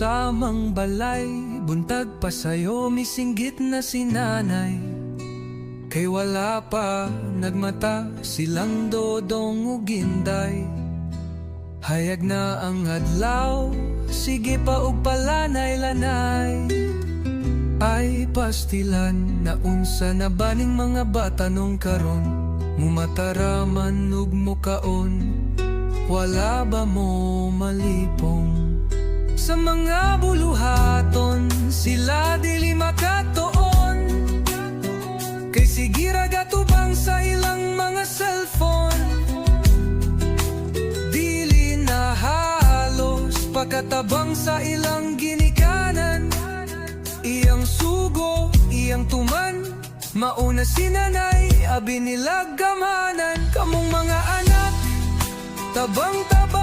samang balay, buntag pa sayo misinggit na si nanay. Kay wala pa nagmata silang dodong ug ginday. Hayag na ang adlaw, sige pa og palanay-lanay. Ay pastilan na unsa na baning mga bata nung karon, mumataraman ug mukaon, wala ba mo malipong? Sa mga buluhaton sila dili makatuon, kay sigira gatubang sa ilang mga cellphone. Dili na halos pagkatabang sa ilang ginikanan. Iyang sugo, iyang tuman, mauna si nanay, abi nila gamanan. Kamong mga anak, tabang-tabang